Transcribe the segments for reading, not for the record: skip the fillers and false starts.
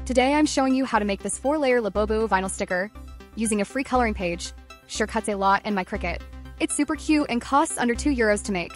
Today I'm showing you how to make this 4-layer Labubu vinyl sticker using a free coloring page. Sure cuts a lot and my Cricut. It's super cute and costs under €2 to make.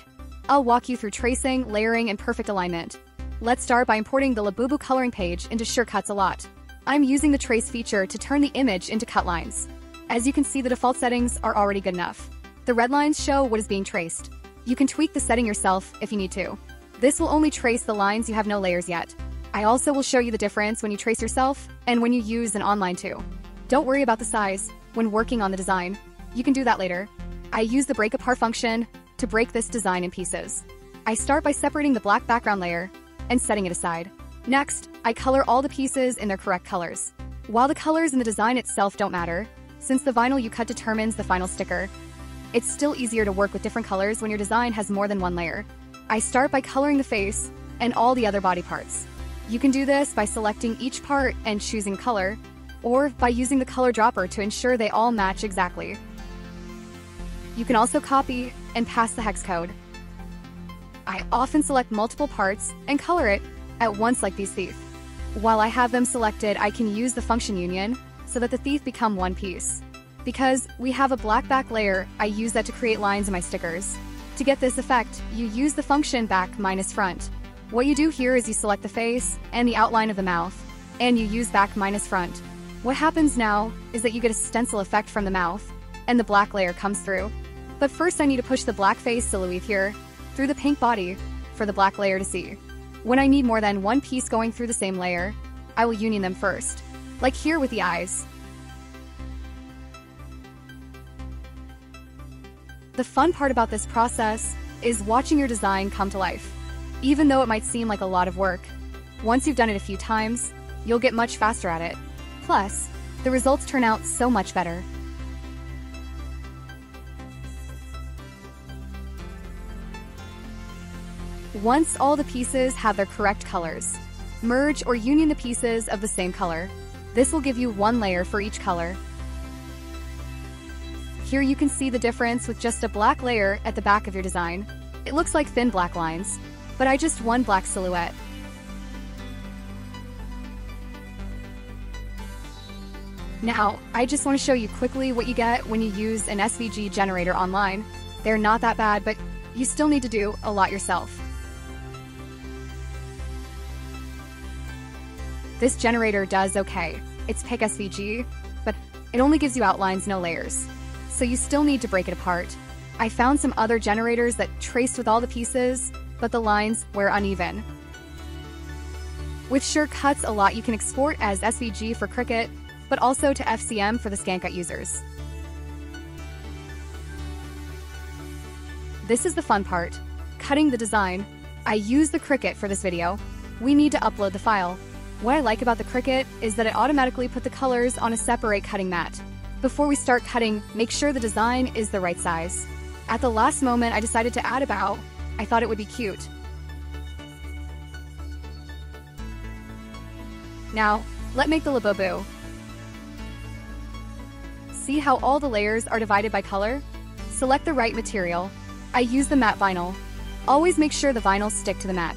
I'll walk you through tracing, layering, and perfect alignment. Let's start by importing the Labubu coloring page into Sure Cuts a Lot. I'm using the trace feature to turn the image into cut lines. As you can see, the default settings are already good enough. The red lines show what is being traced. You can tweak the setting yourself if you need to. This will only trace the lines you have no layers yet. I also will show you the difference when you trace yourself and when you use an online tool. Don't worry about the size when working on the design. You can do that later. I use the break apart function to break this design in pieces. I start by separating the black background layer and setting it aside. Next, I color all the pieces in their correct colors. While the colors in the design itself don't matter, since the vinyl you cut determines the final sticker, it's still easier to work with different colors when your design has more than one layer. I start by coloring the face and all the other body parts. You can do this by selecting each part and choosing color, or by using the color dropper to ensure they all match exactly. You can also copy and paste the hex code. I often select multiple parts and color it at once like these teeth. While I have them selected, I can use the function union so that the teeth become one piece. Because we have a black back layer, I use that to create lines in my stickers. To get this effect, you use the function back minus front. What you do here is you select the face and the outline of the mouth, and you use back minus front. What happens now is that you get a stencil effect from the mouth, and the black layer comes through. But first I need to push the black face silhouette here through the pink body for the black layer to see. When I need more than one piece going through the same layer, I will union them first, like here with the eyes. The fun part about this process is watching your design come to life. Even though it might seem like a lot of work, once you've done it a few times, you'll get much faster at it. Plus, the results turn out so much better. Once all the pieces have their correct colors, merge or union the pieces of the same color. This will give you one layer for each color. Here you can see the difference with just a black layer at the back of your design. It looks like thin black lines, but I just one black silhouette. Now, I just want to show you quickly what you get when you use an SVG generator online. They're not that bad, but you still need to do a lot yourself. This generator does okay. It's pick SVG, but it only gives you outlines, no layers. So you still need to break it apart. I found some other generators that traced with all the pieces, but the lines were uneven. With Sure Cuts a Lot, you can export as SVG for Cricut, but also to FCM for the ScanCut users. This is the fun part, cutting the design. I use the Cricut for this video. We need to upload the file. What I like about the Cricut is that it automatically put the colors on a separate cutting mat. Before we start cutting, make sure the design is the right size. At the last moment, I decided to add a bow. I thought it would be cute. Now, let's make the Labubu. See how all the layers are divided by color? Select the right material. I use the matte vinyl. Always make sure the vinyl stick to the mat.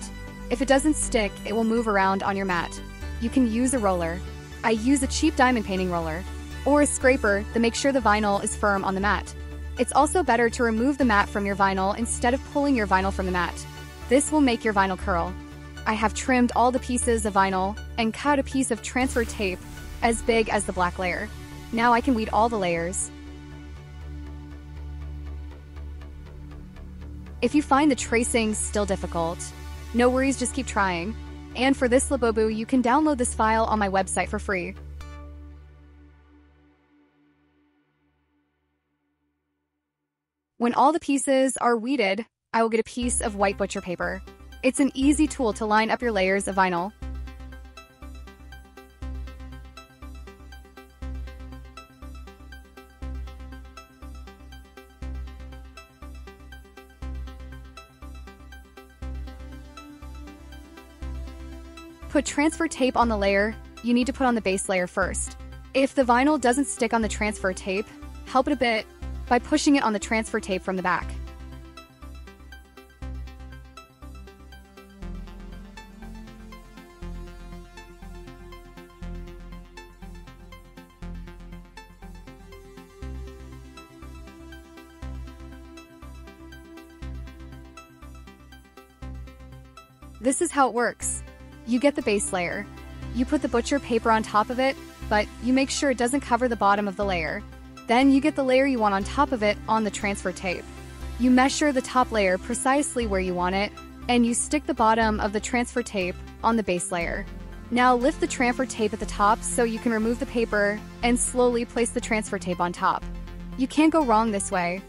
If it doesn't stick, it will move around on your mat. You can use a roller. I use a cheap diamond painting roller, or a scraper to make sure the vinyl is firm on the mat. It's also better to remove the mat from your vinyl instead of pulling your vinyl from the mat. This will make your vinyl curl. I have trimmed all the pieces of vinyl and cut a piece of transfer tape as big as the black layer. Now I can weed all the layers. If you find the tracing still difficult, no worries, just keep trying. And for this Labubu, you can download this file on my website for free. When all the pieces are weeded, I will get a piece of white butcher paper. It's an easy tool to line up your layers of vinyl. Put transfer tape on the layer you need to put on the base layer first. If the vinyl doesn't stick on the transfer tape, help it a bit by pushing it on the transfer tape from the back. This is how it works. You get the base layer. You put the butcher paper on top of it, but you make sure it doesn't cover the bottom of the layer. Then you get the layer you want on top of it on the transfer tape. You measure the top layer precisely where you want it, and you stick the bottom of the transfer tape on the base layer. Now lift the transfer tape at the top so you can remove the paper and slowly place the transfer tape on top. You can't go wrong this way.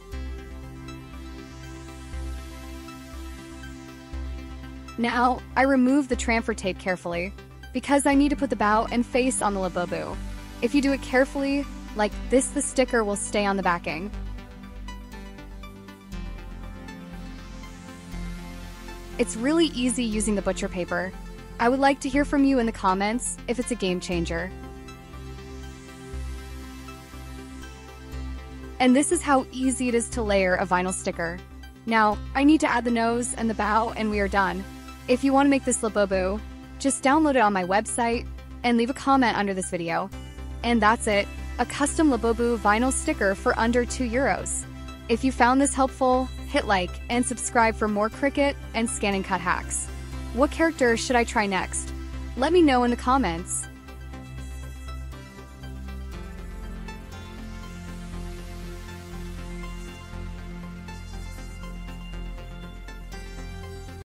Now, I remove the transfer tape carefully, because I need to put the bow and face on the Labubu. If you do it carefully, like this, the sticker will stay on the backing. It's really easy using the butcher paper. I would like to hear from you in the comments if it's a game changer. And this is how easy it is to layer a vinyl sticker. Now, I need to add the nose and the bow and we are done. If you want to make this Labubu, just download it on my website and leave a comment under this video. And that's it, a custom Labubu vinyl sticker for under €2. If you found this helpful, hit like and subscribe for more Cricut and scan and cut hacks. What character should I try next? Let me know in the comments.